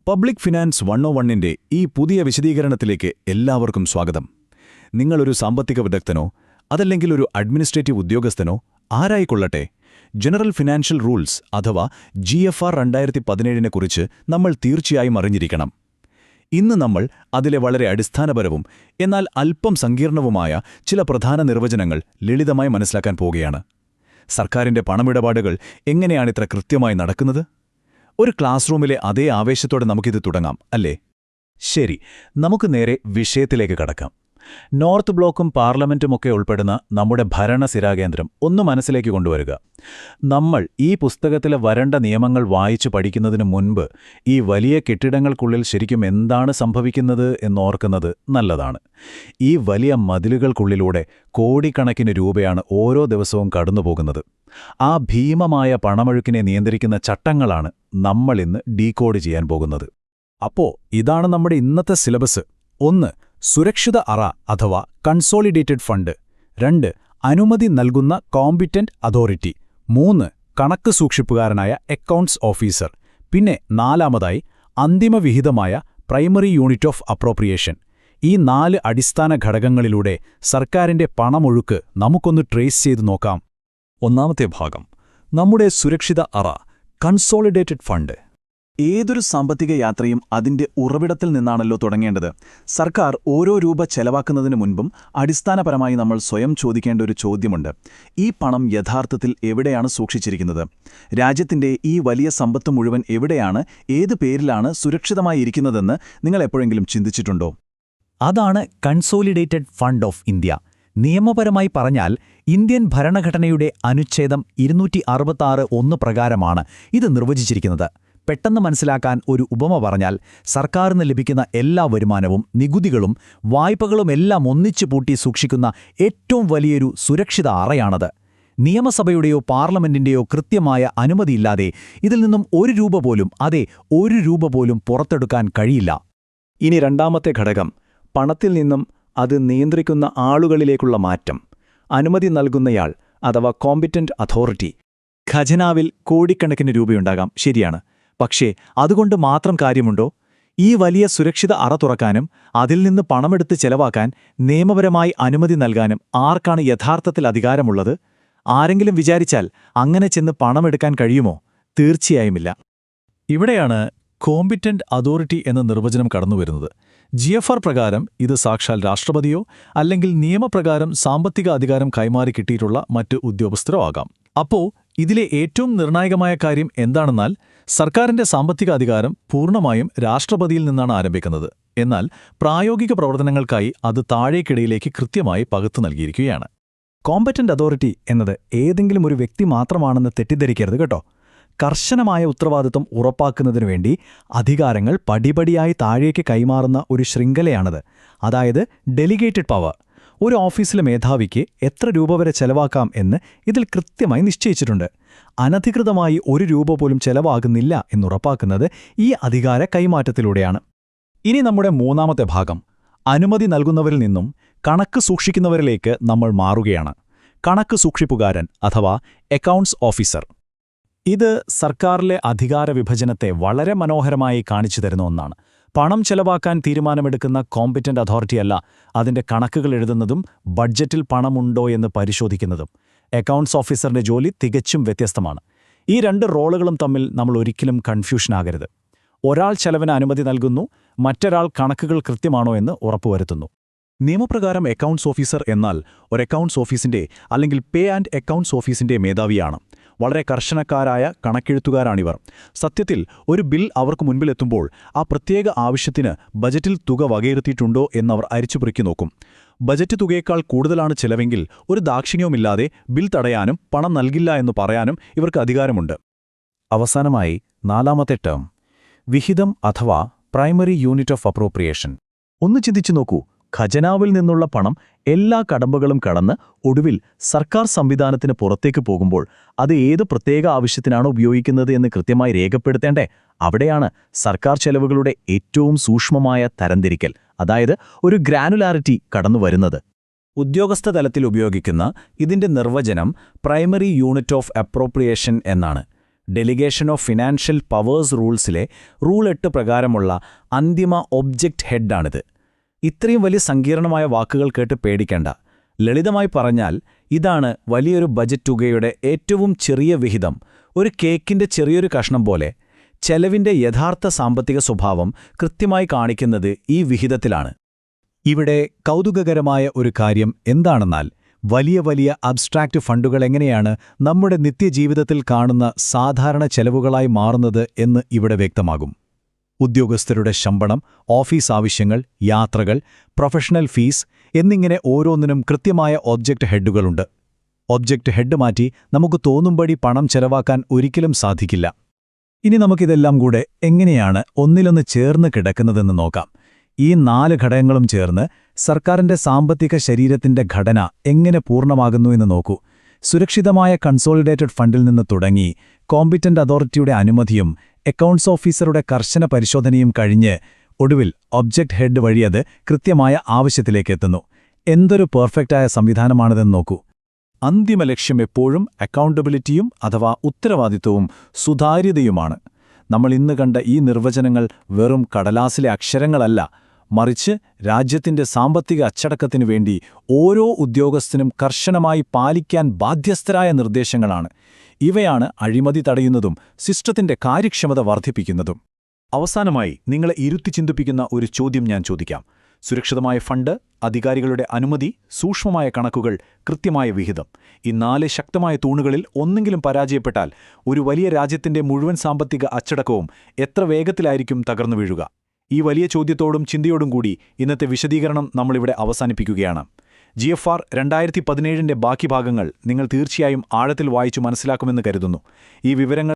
Public finance 101ന്റെ ഈ പുതിയ വിശദീകരണത്തിലേക്ക് എല്ലാവർക്കും സ്വാഗതം. നിങ്ങളൊരു സാമ്പത്തിക വിദഗ്ധനോ അതല്ലെങ്കിൽ ഒരു അഡ്മിനിസ്ട്രേറ്റീവ് ഉദ്യോഗസ്ഥനോ ആരായിക്കൊള്ളട്ടെ, ജനറൽ ഫിനാൻഷ്യൽ റൂൾസ് അഥവാ GFR 2017-നെക്കുറിച്ച് നമ്മൾ തീർച്ചയായും അറിഞ്ഞിരിക്കണം. ഇന്ന് നമ്മൾ അതിലെ വളരെ അടിസ്ഥാനപരവും എന്നാൽ അല്പം സങ്കീർണവുമായ ചില പ്രധാന നിർവചനങ്ങൾ ലളിതമായി മനസ്സിലാക്കാൻ പോവുകയാണ്. സർക്കാരിന്റെ പണമിടപാടുകൾ എങ്ങനെയാണിത്ര കൃത്യമായി നടക്കുന്നത്? ഒരു ക്ലാസ് റൂമിലെ അതേ ആവേശത്തോടെ നമുക്കിത് തുടങ്ങാം, അല്ലേ? ശരി, നമുക്ക് നേരെ വിഷയത്തിലേക്ക് കടക്കാം. നോർത്ത് ബ്ലോക്കും പാർലമെന്റുമൊക്കെ ഉൾപ്പെടുന്ന നമ്മുടെ ഭരണസിരാകേന്ദ്രം ഒന്ന് മനസ്സിലേക്ക് കൊണ്ടുവരിക. നമ്മൾ ഈ പുസ്തകത്തിലെ വരണ്ട നിയമങ്ങൾ വായിച്ചു പഠിക്കുന്നതിനു മുൻപ് ഈ വലിയ കെട്ടിടങ്ങൾക്കുള്ളിൽ ശരിക്കും എന്താണ് സംഭവിക്കുന്നത് എന്നോർക്കുന്നത് നല്ലതാണ്. ഈ വലിയ മതിലുകൾക്കുള്ളിലൂടെ കോടിക്കണക്കിന് രൂപയാണ് ഓരോ ദിവസവും കടന്നുപോകുന്നത്. ആ ഭീമമായ പണമൊഴുക്കിനെ നിയന്ത്രിക്കുന്ന ചട്ടങ്ങളാണ് നമ്മളിന്ന് ഡീകോഡ് ചെയ്യാൻ പോകുന്നത്. അപ്പോ ഇതാണ് നമ്മുടെ ഇന്നത്തെ സിലബസ്. 1. സുരക്ഷിത അറ അഥവാ കൺസോളിഡേറ്റഡ് ഫണ്ട്. 2. അനുമതി നൽകുന്ന കോമ്പിറ്റന്റ് അതോറിറ്റി. 3. കണക്ക് സൂക്ഷിപ്പുകാരനായ അക്കൗണ്ട്സ് ഓഫീസർ. പിന്നെ 4-മതായി അന്തിമവിഹിതമായ പ്രൈമറി യൂണിറ്റ് ഓഫ് അപ്രോപ്രിയേഷൻ. ഈ 4 അടിസ്ഥാന ഘടകങ്ങളിലൂടെ സർക്കാരിന്റെ പണമൊഴുക്ക് നമുക്കൊന്ന് ട്രേസ് ചെയ്തു നോക്കാം. ഒന്നാമത്തെ ഭാഗം, നമ്മുടെ സുരക്ഷിത അറ, കൺസോളിഡേറ്റഡ് ഫണ്ട്. ഏതൊരു സാമ്പത്തിക യാത്രയും അതിന്റെ ഉറവിടത്തിൽ നിന്നാണല്ലോ തുടങ്ങേണ്ടത്. സർക്കാർ ഓരോ രൂപ ചെലവാക്കുന്നതിനു മുൻപും അടിസ്ഥാനപരമായി നമ്മൾ സ്വയം ചോദിക്കേണ്ട ഒരു ചോദ്യമുണ്ട്: ഈ പണം യഥാർത്ഥത്തിൽ എവിടെയാണ് സൂക്ഷിച്ചിരിക്കുന്നത്? രാജ്യത്തിന്റെ ഈ വലിയ സമ്പത്ത് മുഴുവൻ എവിടെയാണ്, ഏത് പേരിലാണ് സുരക്ഷിതമായി ഇരിക്കുന്നതെന്ന് നിങ്ങൾ എപ്പോഴെങ്കിലും ചിന്തിച്ചിട്ടുണ്ടോ? അതാണ് കൺസോളിഡേറ്റഡ് ഫണ്ട് ഓഫ് ഇന്ത്യ. നിയമപരമായി പറഞ്ഞാൽ ഇന്ത്യൻ ഭരണഘടനയുടെ അനുച്ഛേദം 266(1) പ്രകാരമാണ് ഇത് നിർവചിച്ചിരിക്കുന്നത്. പെട്ടെന്ന് മനസ്സിലാക്കാൻ ഒരു ഉപമ പറഞ്ഞാൽ, സർക്കാരിന് ലഭിക്കുന്ന എല്ലാ വരുമാനവും നികുതികളും വായ്പകളുമെല്ലാം ഒന്നിച്ചു പൂട്ടി സൂക്ഷിക്കുന്ന ഏറ്റവും വലിയൊരു സുരക്ഷിത അറയാണത്. നിയമസഭയുടെയോ പാർലമെന്റിന്റെയോ കൃത്യമായ അനുമതിയില്ലാതെ ഇതിൽ നിന്നും ഒരു രൂപ പോലും പുറത്തെടുക്കാൻ കഴിയില്ല. ഇനി രണ്ടാമത്തെ ഘടകം, പണത്തിൽ നിന്നും അത് നിയന്ത്രിക്കുന്ന ആളുകളിലേക്കുള്ള മാറ്റം. അനുമതി നൽകുന്നയാൾ അഥവാ കോമ്പിറ്റന്റ് അതോറിറ്റി. ഖജനാവിൽ കോടിക്കണക്കിന് രൂപയുണ്ടാകാം, ശരിയാണ്. പക്ഷേ അതുകൊണ്ട് മാത്രം കാര്യമുണ്ടോ? ഈ വലിയ സുരക്ഷിത അറ തുറക്കാനും അതിൽ നിന്ന് പണമെടുത്ത് ചെലവാക്കാൻ നിയമപരമായി അനുമതി നൽകാനും ആർക്കാണ് യഥാർത്ഥത്തിൽ അധികാരമുള്ളത്? ആരെങ്കിലും വിചാരിച്ചാൽ അങ്ങനെ ചെന്ന് പണമെടുക്കാൻ കഴിയുമോ? തീർച്ചയായുമില്ല. ഇവിടെയാണ് കോമ്പിറ്റന്റ് അതോറിറ്റി എന്ന നിർവചനം കടന്നുവരുന്നത്. GFR പ്രകാരം ഇത് സാക്ഷാൽ രാഷ്ട്രപതിയോ അല്ലെങ്കിൽ നിയമപ്രകാരം സാമ്പത്തിക അധികാരം കൈമാറി കിട്ടിയിട്ടുള്ള മറ്റ് ഉദ്യോഗസ്ഥരോ ആകാം. അപ്പോ ഇതിലെ ഏറ്റവും നിർണായകമായ കാര്യം എന്താണെന്നാൽ, സർക്കാരിന്റെ സാമ്പത്തിക അധികാരം പൂർണ്ണമായും രാഷ്ട്രപതിയിൽ നിന്നാണ് ആരംഭിക്കുന്നത്. എന്നാൽ പ്രായോഗിക പ്രവർത്തനങ്ങൾക്കായി അത് താഴേക്കിടയിലേക്ക് കൃത്യമായി പകുത്തു നൽകിയിരിക്കുകയാണ്. കോമ്പറ്റന്റ് അതോറിറ്റി എന്നത് ഏതെങ്കിലും ഒരു വ്യക്തി മാത്രമാണെന്ന് തെറ്റിദ്ധരിക്കരുത് കേട്ടോ. കർശനമായ ഉത്തരവാദിത്വം ഉറപ്പാക്കുന്നതിനു വേണ്ടി അധികാരങ്ങൾ പടിപടിയായി താഴേക്ക് കൈമാറുന്ന ഒരു ശൃംഖലയാണത്. അതായത് ഡെലിഗേറ്റഡ് പവർ. ഒരു ഓഫീസിലെ മേധാവിക്ക് എത്ര രൂപ വരെ ചെലവാക്കാം എന്ന് ഇതിൽ കൃത്യമായി നിശ്ചയിച്ചിട്ടുണ്ട്. അനധികൃതമായി ഒരു രൂപ പോലും ചെലവാകുന്നില്ല എന്നുറപ്പാക്കുന്നത് ഈ അധികാര കൈമാറ്റത്തിലൂടെയാണ്. ഇനി നമ്മുടെ മൂന്നാമത്തെ ഭാഗം, അനുമതി നൽകുന്നവരിൽ നിന്നും കണക്ക് സൂക്ഷിക്കുന്നവരിലേക്ക് നമ്മൾ മാറുകയാണ്. കണക്ക് സൂക്ഷിപ്പുകാരൻ അഥവാ അക്കൗണ്ട്സ് ഓഫീസർ. ഇത് സർക്കാരിലെ അധികാര വിഭജനത്തെ വളരെ മനോഹരമായി കാണിച്ചു തരുന്ന ഒന്നാണ്. പണം ചെലവാക്കാൻ തീരുമാനമെടുക്കുന്ന കോമ്പിറ്റന്റ് അതോറിറ്റിയല്ല അതിന്റെ കണക്കുകൾ എഴുതുന്നതും ബഡ്ജറ്റിൽ പണമുണ്ടോ എന്ന് പരിശോധിക്കുന്നതും. അക്കൗണ്ട്സ് ഓഫീസറിന്റെ ജോലി തികച്ചും വ്യത്യസ്തമാണ്. ഈ 2 റോളുകളും തമ്മിൽ നമ്മൾ ഒരിക്കലും കൺഫ്യൂഷനാകരുത്. ഒരാൾ ചെലവിന് അനുമതി നൽകുന്നു, മറ്റൊരാൾ കണക്കുകൾ കൃത്യമാണോ എന്ന് ഉറപ്പുവരുത്തുന്നു. നിയമപ്രകാരം അക്കൗണ്ട്സ് ഓഫീസർ എന്നാൽ ഒരു അക്കൗണ്ട്സ് ഓഫീസിന്റെ അല്ലെങ്കിൽ പേ ആൻഡ് അക്കൗണ്ട്സ് ഓഫീസിന്റെ മേധാവിയാണ്. വളരെ കർശനക്കാരായ കണക്കെഴുത്തുകാരാണിവർ. സത്യത്തിൽ ഒരു ബിൽ അവർക്ക് മുൻപിലെത്തുമ്പോൾ ആ പ്രത്യേക ആവശ്യത്തിന് ബജറ്റിൽ തുക വകയിരുത്തിയിട്ടുണ്ടോ എന്നവർ അരിച്ചുപെറുക്കി നോക്കും. ബജറ്റ് തുകയേക്കാൾ കൂടുതലാണ് ചെലവെങ്കിൽ ഒരു ദാക്ഷിണ്യവുമില്ലാതെ ബിൽ തടയാനും പണം നൽകില്ല എന്ന് പറയാനും ഇവർക്ക് അധികാരമുണ്ട്. അവസാനമായി 4-മത്തെ ടേം, വിഹിതം അഥവാ പ്രൈമറി യൂണിറ്റ് ഓഫ് അപ്രോപ്രിയേഷൻ. ഒന്ന് ചിന്തിച്ചു നോക്കൂ. ഖജനാവിൽ നിന്നുള്ള പണം എല്ലാ കടമ്പകളും കടന്ന് ഒടുവിൽ സർക്കാർ സംവിധാനത്തിന് പുറത്തേക്ക് പോകുമ്പോൾ അത് ഏത് പ്രത്യേക ആവശ്യത്തിനാണ് ഉപയോഗിക്കുന്നത് എന്ന് കൃത്യമായി രേഖപ്പെടുത്തേണ്ടേ? അവിടെയാണ് സർക്കാർ ചെലവുകളുടെ ഏറ്റവും സൂക്ഷ്മമായ തരംതിരിക്കൽ, അതായത് ഒരു ഗ്രാനുലാരിറ്റി കടന്നുവരുന്നത്. ഉദ്യോഗസ്ഥ തലത്തിൽ ഉപയോഗിക്കുന്ന ഇതിന്റെ നിർവചനം പ്രൈമറി യൂണിറ്റ് ഓഫ് അപ്രോപ്രിയേഷൻ എന്നാണ്. ഡെലിഗേഷൻ ഓഫ് ഫിനാൻഷ്യൽ പവേഴ്സ് റൂൾസിലെ റൂൾ 8 പ്രകാരമുള്ള അന്തിമ ഒബ്ജക്റ്റ് ഹെഡാണിത്. ഇത്രയും വലിയ സങ്കീർണമായ വാക്കുകൾ കേട്ട് പേടിക്കേണ്ട. ലളിതമായി പറഞ്ഞാൽ ഇതാണ് വലിയൊരു ബജറ്റ് തുകയുടെ ഏറ്റവും ചെറിയ വിഹിതം, ഒരു കേക്കിന്റെ ചെറിയൊരു കഷ്ണം പോലെ. ചെലവിന്റെ യഥാർത്ഥ സാമ്പത്തിക സ്വഭാവം കൃത്യമായി കാണിക്കുന്നത് ഈ വിഹിതത്തിലാണ്. ഇവിടെ കൗതുകകരമായ ഒരു കാര്യം എന്താണെന്നാൽ വലിയ വലിയ അബ്സ്ട്രാക്റ്റ് ഫണ്ടുകൾ എങ്ങനെയാണ് നമ്മുടെ നിത്യജീവിതത്തിൽ കാണുന്ന സാധാരണ ചെലവുകളായി മാറുന്നത് എന്ന് ഇവിടെ വ്യക്തമാകും. ഉദ്യോഗസ്ഥരുടെ ശമ്പളം, ഓഫീസ് ആവശ്യങ്ങൾ, യാത്രകൾ, പ്രൊഫഷണൽ ഫീസ് എന്നിങ്ങനെ ഓരോന്നിനും കൃത്യമായ ഒബ്ജക്റ്റ് ഹെഡുകളുണ്ട്. ഒബ്ജക്റ്റ് ഹെഡ് മാറ്റി നമുക്ക് തോന്നുംപടി പണം ചെലവാക്കാൻ ഒരിക്കലും സാധിക്കില്ല. ഇനി നമുക്കിതെല്ലാം കൂടെ എങ്ങനെയാണ് ഒന്നിലൊന്ന് ചേർന്ന് കിടക്കുന്നതെന്ന് നോക്കാം. ഈ 4 ഘടകങ്ങളും ചേർന്ന് സർക്കാരിന്റെ സാമ്പത്തിക ശരീരത്തിന്റെ ഘടന എങ്ങനെ പൂർണ്ണമാകുന്നു എന്ന് നോക്കൂ. സുരക്ഷിതമായ കൺസോളിഡേറ്റഡ് ഫണ്ടിൽ നിന്ന് തുടങ്ങി കോമ്പിറ്റന്റ് അതോറിറ്റിയുടെ അനുമതിയും അക്കൗണ്ട്സ് ഓഫീസറുടെ കർശന പരിശോധനയും കഴിഞ്ഞ് ഒടുവിൽ ഒബ്ജക്റ്റ് ഹെഡ് വഴി അത് കൃത്യമായ ആവശ്യത്തിലേക്കെത്തുന്നു. എന്തൊരു പെർഫെക്റ്റായ സംവിധാനമാണിതെന്ന് നോക്കൂ. അന്തിമ ലക്ഷ്യം എപ്പോഴും അക്കൗണ്ടബിലിറ്റിയും അഥവാ ഉത്തരവാദിത്വവും സുതാര്യതയുമാണ്. നമ്മൾ ഇന്ന് കണ്ട ഈ നിർവചനങ്ങൾ വെറും കടലാസിലെ അക്ഷരങ്ങളല്ല, മറിച്ച് രാജ്യത്തിന്റെ സാമ്പത്തിക അച്ചടക്കത്തിനു വേണ്ടി ഓരോ ഉദ്യോഗസ്ഥനും കർശനമായി പാലിക്കാൻ ബാധ്യസ്ഥരായ നിർദ്ദേശങ്ങളാണ്. ഇവയാണ് അഴിമതി തടയുന്നതും സിസ്റ്റത്തിന്റെ കാര്യക്ഷമത വർദ്ധിപ്പിക്കുന്നതും. അവസാനമായി നിങ്ങളെ ഇരുത്തി ചിന്തിപ്പിക്കുന്ന ഒരു ചോദ്യം ഞാൻ ചോദിക്കാം. സുരക്ഷിതമായ ഫണ്ട്, അധികാരികളുടെ അനുമതി, സൂക്ഷ്മമായ കണക്കുകൾ, കൃത്യമായ വിഹിതം, ഈ 4 ശക്തമായ തൂണുകളിൽ ഒന്നെങ്കിലും പരാജയപ്പെട്ടാൽ ഒരു വലിയ രാജ്യത്തിന്റെ മുഴുവൻ സാമ്പത്തിക അച്ചടക്കവും എത്ര വേഗത്തിലായിരിക്കും തകർന്നു വീഴുക? ഈ വലിയ ചോദ്യത്തോടും ചിന്തയോടും കൂടി ഇന്നത്തെ വിശദീകരണം നമ്മളിവിടെ അവസാനിപ്പിക്കുകയാണ്. GFR 2017ന്റെ ബാക്കി ഭാഗങ്ങൾ നിങ്ങൾ തീർച്ചയായും ആഴത്തിൽ വായിച്ചു മനസ്സിലാക്കുമെന്ന് കരുതുന്നു. ഈ വിവരങ്ങൾ